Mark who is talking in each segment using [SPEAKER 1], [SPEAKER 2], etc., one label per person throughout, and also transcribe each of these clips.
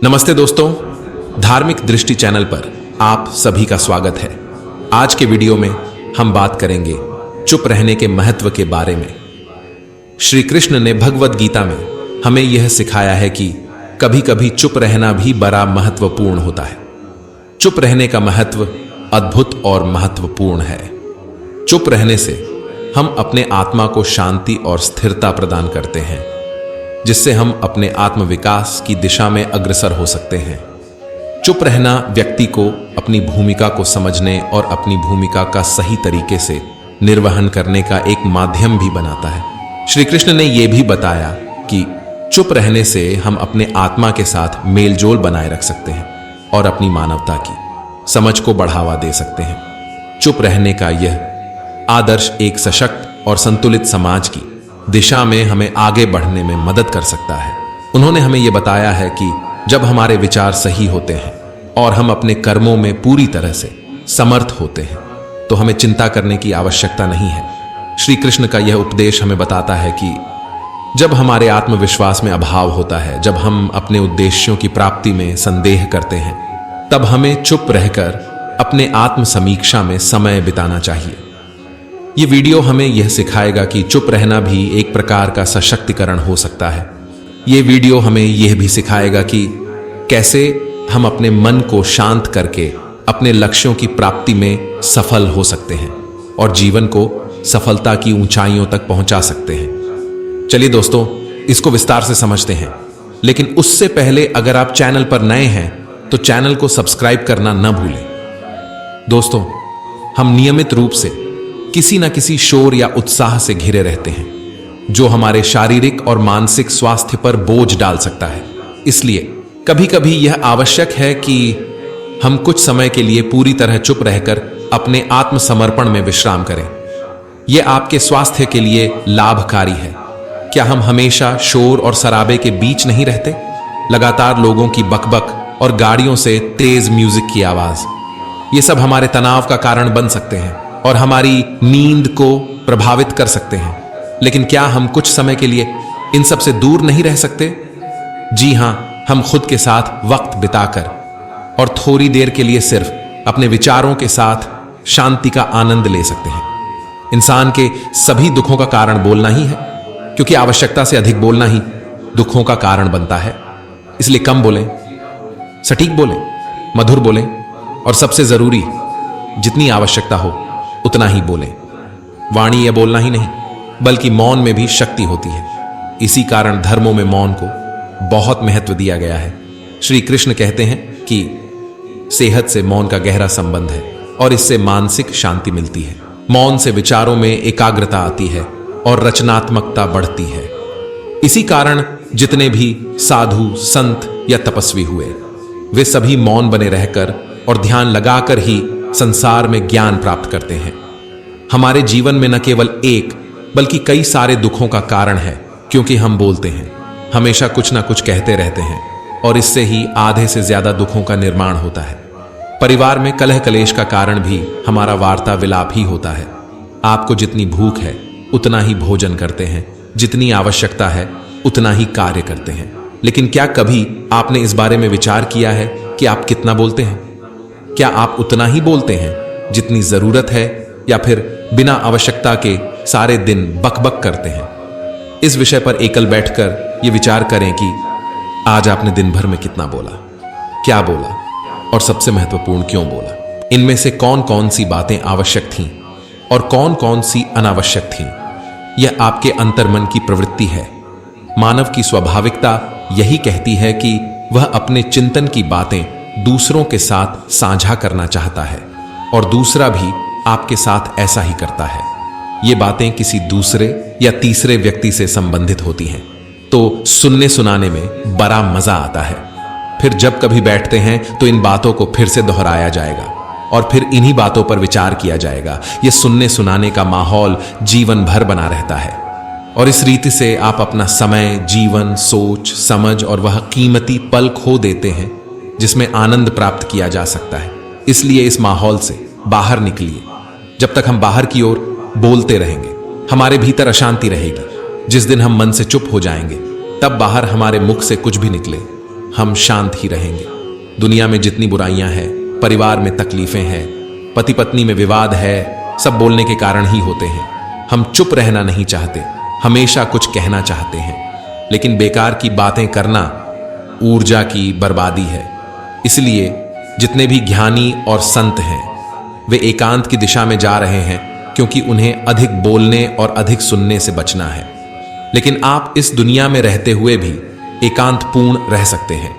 [SPEAKER 1] नमस्ते दोस्तों, धार्मिक दृष्टि चैनल पर आप सभी का स्वागत है। आज के वीडियो में हम बात करेंगे चुप रहने के महत्व के बारे में। श्री कृष्ण ने भगवद गीता में हमें यह सिखाया है कि कभी कभी चुप रहना भी बड़ा महत्वपूर्ण होता है। चुप रहने का महत्व अद्भुत और महत्वपूर्ण है। चुप रहने से हम अपने आत्मा को शांति और स्थिरता प्रदान करते हैं, जिससे हम अपने आत्मविकास की दिशा में अग्रसर हो सकते हैं। चुप रहना व्यक्ति को अपनी भूमिका को समझने और अपनी भूमिका का सही तरीके से निर्वहन करने का एक माध्यम भी बनाता है। श्री कृष्ण ने यह भी बताया कि चुप रहने से हम अपने आत्मा के साथ मेलजोल बनाए रख सकते हैं और अपनी मानवता की समझ को बढ़ावा दे सकते हैं। चुप रहने का यह आदर्श एक सशक्त और संतुलित समाज की दिशा में हमें आगे बढ़ने में मदद कर सकता है। उन्होंने हमें यह बताया है कि जब हमारे विचार सही होते हैं और हम अपने कर्मों में पूरी तरह से समर्थ होते हैं तो हमें चिंता करने की आवश्यकता नहीं है। श्री कृष्ण का यह उपदेश हमें बताता है कि जब हमारे आत्मविश्वास में अभाव होता है, जब हम अपने उद्देश्यों की प्राप्ति में संदेह करते हैं, तब हमें चुप रहकर अपने आत्म समीक्षा में समय बिताना चाहिए। ये वीडियो हमें यह सिखाएगा कि चुप रहना भी एक प्रकार का सशक्तिकरण हो सकता है। ये वीडियो हमें यह भी सिखाएगा कि कैसे हम अपने मन को शांत करके अपने लक्ष्यों की प्राप्ति में सफल हो सकते हैं और जीवन को सफलता की ऊंचाइयों तक पहुंचा सकते हैं। चलिए दोस्तों, इसको विस्तार से समझते हैं, लेकिन उससे पहले अगर आप चैनल पर नए हैं तो चैनल को सब्सक्राइब करना न भूलें। दोस्तों, हम नियमित रूप से किसी न किसी शोर या उत्साह से घिरे रहते हैं जो हमारे शारीरिक और मानसिक स्वास्थ्य पर बोझ डाल सकता है। इसलिए कभी कभी यह आवश्यक है कि हम कुछ समय के लिए पूरी तरह चुप रहकर अपने आत्मसमर्पण में विश्राम करें। यह आपके स्वास्थ्य के लिए लाभकारी है। क्या हम हमेशा शोर और शराबे के बीच नहीं रहते? लगातार लोगों की बकबक और गाड़ियों से तेज म्यूजिक की आवाज, ये सब हमारे तनाव का कारण बन सकते हैं और हमारी नींद को प्रभावित कर सकते हैं। लेकिन क्या हम कुछ समय के लिए इन सब से दूर नहीं रह सकते? जी हां, हम खुद के साथ वक्त बिताकर और थोड़ी देर के लिए सिर्फ अपने विचारों के साथ शांति का आनंद ले सकते हैं। इंसान के सभी दुखों का कारण बोलना ही है, क्योंकि आवश्यकता से अधिक बोलना ही दुखों का कारण बनता है। इसलिए कम बोलें, सटीक बोलें, मधुर बोलें और सबसे जरूरी, जितनी आवश्यकता हो उतना ही बोलें। वाणी यह बोलना ही नहीं, बल्कि मौन में भी शक्ति होती है। इसी कारण धर्मों में मौन को बहुत महत्व दिया गया है। श्री कृष्ण कहते हैं कि सेहत से मौन का गहरा संबंध है और इससे मानसिक शांति मिलती है। मौन से विचारों में एकाग्रता आती है और रचनात्मकता बढ़ती है। इसी कारण जितने भी साधु, संत या तपस्वी हुए, वे सभी मौन बने रहकर और ध्यान लगाकर ही संसार में ज्ञान प्राप्त करते हैं। हमारे जीवन में न केवल एक बल्कि कई सारे दुखों का कारण है, क्योंकि हम बोलते हैं, हमेशा कुछ ना कुछ कहते रहते हैं और इससे ही आधे से ज्यादा दुखों का निर्माण होता है। परिवार में कलह कलेश का कारण भी हमारा वार्ता विलाप ही होता है। आपको जितनी भूख है उतना ही भोजन करते हैं, जितनी आवश्यकता है उतना ही कार्य करते हैं। लेकिन क्या कभी आपने इस बारे में विचार किया है कि आप कितना बोलते हैं? क्या आप उतना ही बोलते हैं जितनी जरूरत है, या फिर बिना आवश्यकता के सारे दिन बकबक करते हैं? इस विषय पर एकल बैठकर यह विचार करें कि आज आपने दिन भर में कितना बोला, क्या बोला और सबसे महत्वपूर्ण क्यों बोला। इनमें से कौन कौन सी बातें आवश्यक थीं और कौन कौन सी अनावश्यक थीं। यह आपके अंतर्मन की प्रवृत्ति है। मानव की स्वाभाविकता यही कहती है कि वह अपने चिंतन की बातें दूसरों के साथ साझा करना चाहता है और दूसरा भी आपके साथ ऐसा ही करता है। ये बातें किसी दूसरे या तीसरे व्यक्ति से संबंधित होती हैं, तो सुनने सुनाने में बड़ा मजा आता है। फिर जब कभी बैठते हैं तो इन बातों को फिर से दोहराया जाएगा और फिर इन्हीं बातों पर विचार किया जाएगा। यह सुनने सुनाने का माहौल जीवन भर बना रहता है और इस रीति से आप अपना समय, जीवन, सोच, समझ और वह कीमती पल खो देते हैं जिसमें आनंद प्राप्त किया जा सकता है। इसलिए इस माहौल से बाहर निकलिए। जब तक हम बाहर की ओर बोलते रहेंगे, हमारे भीतर अशांति रहेगी। जिस दिन हम मन से चुप हो जाएंगे, तब बाहर हमारे मुख से कुछ भी निकले, हम शांत ही रहेंगे। दुनिया में जितनी बुराइयां हैं, परिवार में तकलीफें हैं, पति पत्नी में विवाद है, सब बोलने के कारण ही होते हैं। हम चुप रहना नहीं चाहते, हमेशा कुछ कहना चाहते हैं, लेकिन बेकार की बातें करना ऊर्जा की बर्बादी है। इसलिए जितने भी ज्ञानी और संत हैं वे एकांत की दिशा में जा रहे हैं, क्योंकि उन्हें अधिक बोलने और अधिक सुनने से बचना है। लेकिन आप इस दुनिया में रहते हुए भी एकांत पूर्ण रह सकते हैं।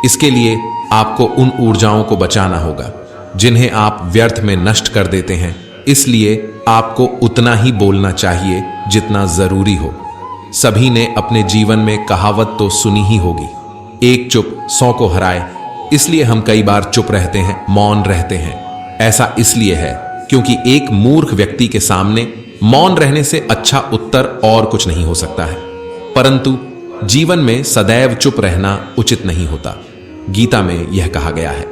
[SPEAKER 1] इसके लिए आपको उन ऊर्जाओं को बचाना होगा जिन्हें आप व्यर्थ में नष्ट कर देते हैं। इसलिए आपको उतना ही बोलना चाहिए जितना जरूरी हो। सभी ने अपने जीवन में कहावत तो सुनी ही होगी, एक चुप 100 को हराए। इसलिए हम कई बार चुप रहते हैं, मौन रहते हैं। ऐसा इसलिए है क्योंकि एक मूर्ख व्यक्ति के सामने मौन रहने से अच्छा उत्तर और कुछ नहीं हो सकता है। परंतु जीवन में सदैव चुप रहना उचित नहीं होता। गीता में यह कहा गया है,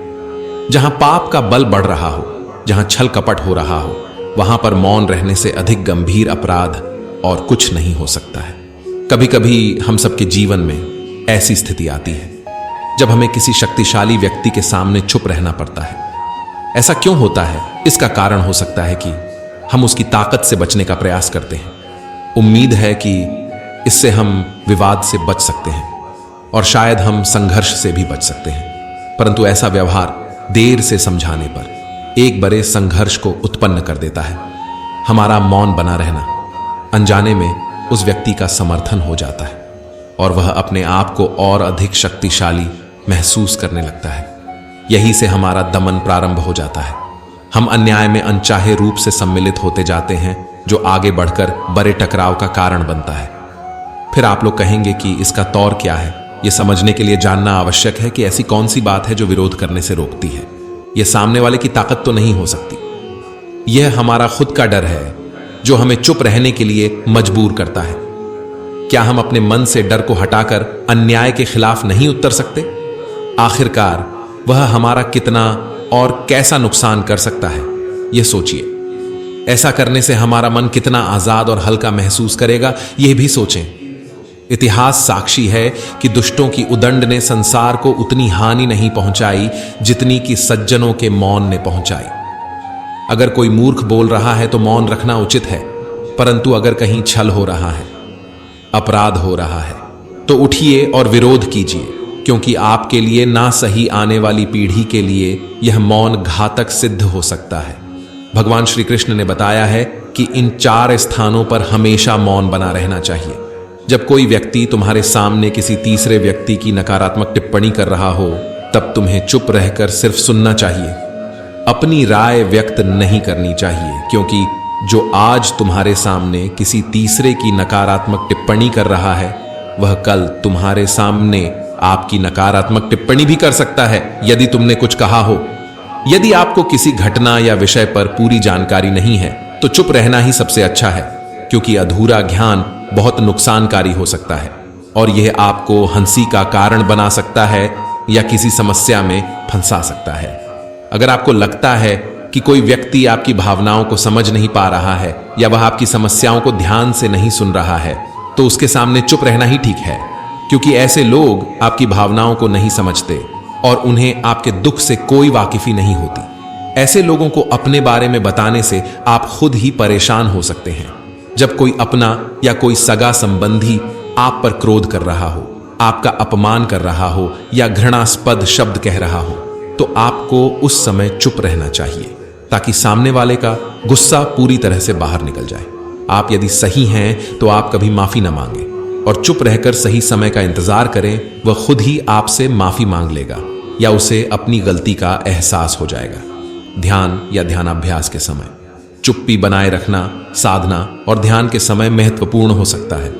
[SPEAKER 1] जहां पाप का बल बढ़ रहा हो, जहां छल कपट हो रहा हो, वहां पर मौन रहने से अधिक गंभीर अपराध और कुछ नहीं हो सकता है। कभी कभी हम सबके जीवन में ऐसी स्थिति आती है जब हमें किसी शक्तिशाली व्यक्ति के सामने चुप रहना पड़ता है। ऐसा क्यों होता है? इसका कारण हो सकता है कि हम उसकी ताकत से बचने का प्रयास करते हैं। उम्मीद है कि इससे हम विवाद से बच सकते हैं और शायद हम संघर्ष से भी बच सकते हैं। परंतु ऐसा व्यवहार देर से समझाने पर एक बड़े संघर्ष को उत्पन्न कर देता है। हमारा मौन बना रहना अनजाने में उस व्यक्ति का समर्थन हो जाता है और वह अपने आप को और अधिक शक्तिशाली महसूस करने लगता है। यही से हमारा दमन प्रारंभ हो जाता है। हम अन्याय में अनचाहे रूप से सम्मिलित होते जाते हैं, जो आगे बढ़कर बड़े टकराव का कारण बनता है। फिर आप लोग कहेंगे कि इसका तौर क्या है? यह समझने के लिए जानना आवश्यक है कि ऐसी कौन सी बात है जो विरोध करने से रोकती है। यह सामने वाले की ताकत तो नहीं हो सकती। यह हमारा खुद का डर है जो हमें चुप रहने के लिए मजबूर करता है। क्या हम अपने मन से डर को हटाकर अन्याय के खिलाफ नहीं उतर सकते? आखिरकार वह हमारा कितना और कैसा नुकसान कर सकता है, यह सोचिए। ऐसा करने से हमारा मन कितना आजाद और हल्का महसूस करेगा, यह भी सोचें। इतिहास साक्षी है कि दुष्टों की उदंड ने संसार को उतनी हानि नहीं पहुंचाई जितनी कि सज्जनों के मौन ने पहुंचाई। अगर कोई मूर्ख बोल रहा है तो मौन रखना उचित है, परंतु अगर कहीं छल हो रहा है, अपराध हो रहा है, तो उठिए और विरोध कीजिए, क्योंकि आपके लिए ना सही आने वाली पीढ़ी के लिए यह मौन घातक सिद्ध हो सकता है। भगवान श्री कृष्ण ने बताया है कि इन 4 स्थानों पर हमेशा मौन बना रहना चाहिए। जब कोई व्यक्ति तुम्हारे सामने किसी तीसरे व्यक्ति की नकारात्मक टिप्पणी कर रहा हो, तब तुम्हें चुप रहकर सिर्फ सुनना चाहिए। अपनी राय व्यक्त नहीं करनी चाहिए, क्योंकि जो आज तुम्हारे सामने किसी तीसरे की नकारात्मक टिप्पणी कर रहा है, वह कल तुम्हारे सामने आपकी नकारात्मक टिप्पणी भी कर सकता है यदि तुमने कुछ कहा हो। यदि आपको किसी घटना या विषय पर पूरी जानकारी नहीं है तो चुप रहना ही सबसे अच्छा है, क्योंकि अधूरा ज्ञान बहुत नुकसानकारी हो सकता है और यह आपको हंसी का कारण बना सकता है या किसी समस्या में फंसा सकता है। अगर आपको लगता है कि कोई व्यक्ति आपकी भावनाओं को समझ नहीं पा रहा है या वह आपकी समस्याओं को ध्यान से नहीं सुन रहा है, तो उसके सामने चुप रहना ही ठीक है, क्योंकि ऐसे लोग आपकी भावनाओं को नहीं समझते और उन्हें आपके दुख से कोई वाकिफी नहीं होती। ऐसे लोगों को अपने बारे में बताने से आप खुद ही परेशान हो सकते हैं। जब कोई अपना या कोई सगा संबंधी आप पर क्रोध कर रहा हो, आपका अपमान कर रहा हो या घृणास्पद शब्द कह रहा हो, तो आपको उस समय चुप रहना चाहिए ताकि सामने वाले का गुस्सा पूरी तरह से बाहर निकल जाए। आप यदि सही हैं तो आप कभी माफी न मांगे और चुप रहकर सही समय का इंतजार करें। वह खुद ही आपसे माफी मांग लेगा या उसे अपनी गलती का एहसास हो जाएगा। ध्यान या ध्यानाभ्यास के समय चुप्पी बनाए रखना साधना और ध्यान के समय महत्वपूर्ण हो सकता है।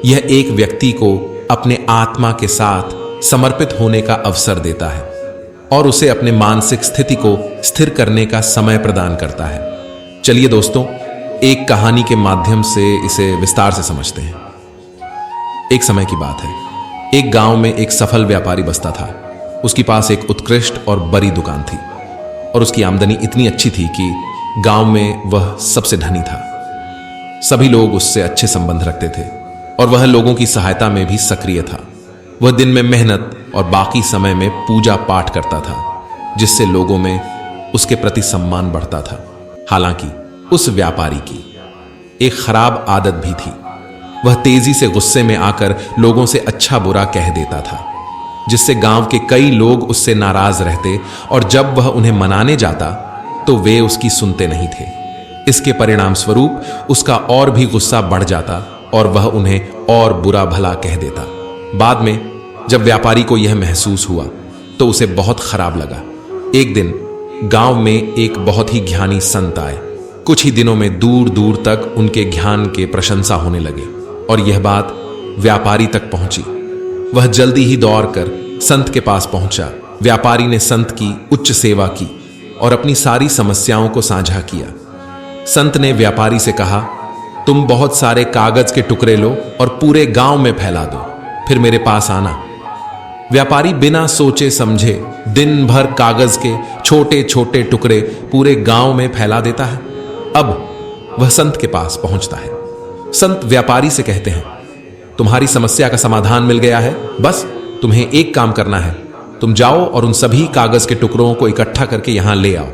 [SPEAKER 1] यह एक व्यक्ति को अपने आत्मा के साथ समर्पित होने का अवसर देता है और उसे अपने मानसिक स्थिति को स्थिर करने का समय प्रदान करता है। चलिए दोस्तों, एक कहानी के माध्यम से इसे विस्तार से समझते हैं। एक समय की बात है, एक गांव में एक सफल व्यापारी बसता था। उसके पास एक उत्कृष्ट और बड़ी दुकान थी और उसकी आमदनी इतनी अच्छी थी कि गांव में वह सबसे धनी था। सभी लोग उससे अच्छे संबंध रखते थे और वह लोगों की सहायता में भी सक्रिय था। वह दिन में मेहनत और बाकी समय में पूजा पाठ करता था, जिससे लोगों में उसके प्रति सम्मान बढ़ता था। हालांकि उस व्यापारी की एक खराब आदत भी थी। वह तेजी से गुस्से में आकर लोगों से अच्छा बुरा कह देता था, जिससे गांव के कई लोग उससे नाराज रहते और जब वह उन्हें मनाने जाता तो वे उसकी सुनते नहीं थे। इसके परिणाम स्वरूप उसका और भी गुस्सा बढ़ जाता और वह उन्हें और बुरा भला कह देता। बाद में जब व्यापारी को यह महसूस हुआ तो उसे बहुत खराब लगा। एक दिन गांव में एक बहुत ही ज्ञानी संत आए। कुछ ही दिनों में दूर दूर तक उनके ज्ञान के प्रशंसा होने लगे और यह बात व्यापारी तक पहुंची। वह जल्दी ही दौड़कर संत के पास पहुंचा। व्यापारी ने संत की उच्च सेवा की और अपनी सारी समस्याओं को साझा किया। संत ने व्यापारी से कहा, तुम बहुत सारे कागज के टुकड़े लो और पूरे गांव में फैला दो, फिर मेरे पास आना। व्यापारी बिना सोचे समझे दिन भर कागज के छोटे छोटे टुकड़े पूरे गांव में फैला देता है। अब वह संत के पास पहुंचता है। संत व्यापारी से कहते हैं, तुम्हारी समस्या का समाधान मिल गया है, बस तुम्हें एक काम करना है। तुम जाओ और उन सभी कागज के टुकड़ों को इकट्ठा करके यहां ले आओ।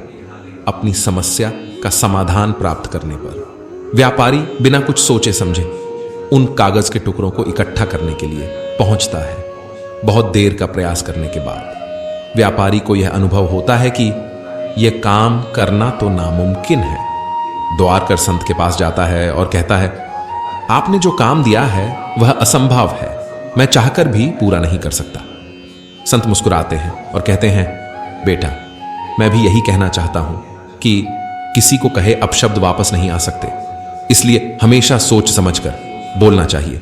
[SPEAKER 1] अपनी समस्या का समाधान प्राप्त करने पर व्यापारी बिना कुछ सोचे समझे उन कागज के टुकड़ों को इकट्ठा करने के लिए पहुंचता है। बहुत देर का प्रयास करने के बाद व्यापारी को यह अनुभव होता है कि यह काम करना तो नामुमकिन है। द्वार कर संत के पास जाता है और कहता है, आपने जो काम दिया है वह असंभव है, मैं चाहकर भी पूरा नहीं कर सकता। संत मुस्कुराते हैं और कहते हैं, बेटा, मैं भी यही कहना चाहता हूं कि किसी को कहे अपशब्द वापस नहीं आ सकते, इसलिए हमेशा सोच समझकर बोलना चाहिए।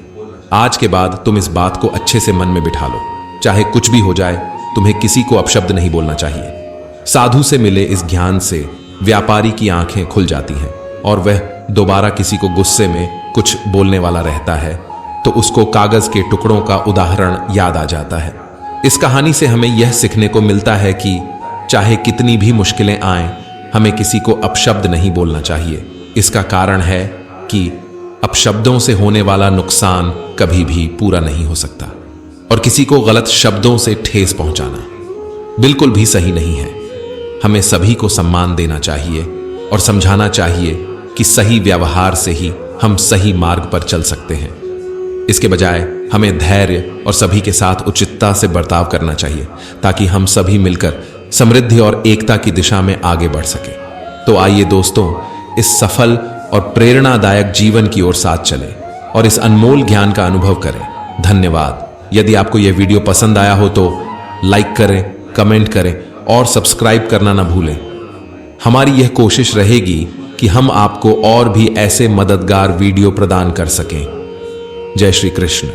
[SPEAKER 1] आज के बाद तुम इस बात को अच्छे से मन में बिठा लो, चाहे कुछ भी हो जाए, तुम्हें किसी को अपशब्द नहीं बोलना चाहिए। साधु से मिले इस ज्ञान से व्यापारी की आंखें खुल जाती हैं और वह दोबारा किसी को गुस्से में कुछ बोलने वाला रहता है तो उसको कागज के टुकड़ों का उदाहरण याद आ जाता है। इस कहानी से हमें यह सीखने को मिलता है कि चाहे कितनी भी मुश्किलें आएं, हमें किसी को अपशब्द नहीं बोलना चाहिए। इसका कारण है कि अपशब्दों से होने वाला नुकसान कभी भी पूरा नहीं हो सकता और किसी को गलत शब्दों से ठेस पहुंचाना बिल्कुल भी सही नहीं है। हमें सभी को सम्मान देना चाहिए और समझाना चाहिए कि सही व्यवहार से ही हम सही मार्ग पर चल सकते हैं। इसके बजाय हमें धैर्य और सभी के साथ उचितता से बर्ताव करना चाहिए ताकि हम सभी मिलकर समृद्धि और एकता की दिशा में आगे बढ़ सके। तो आइए दोस्तों, इस सफल और प्रेरणादायक जीवन की ओर साथ चलें और इस अनमोल ज्ञान का अनुभव करें। धन्यवाद। यदि आपको यह वीडियो पसंद आया हो तो लाइक करें, कमेंट करें और सब्सक्राइब करना ना भूलें। हमारी यह कोशिश रहेगी कि हम आपको और भी ऐसे मददगार वीडियो प्रदान कर सकें। जय श्री कृष्ण।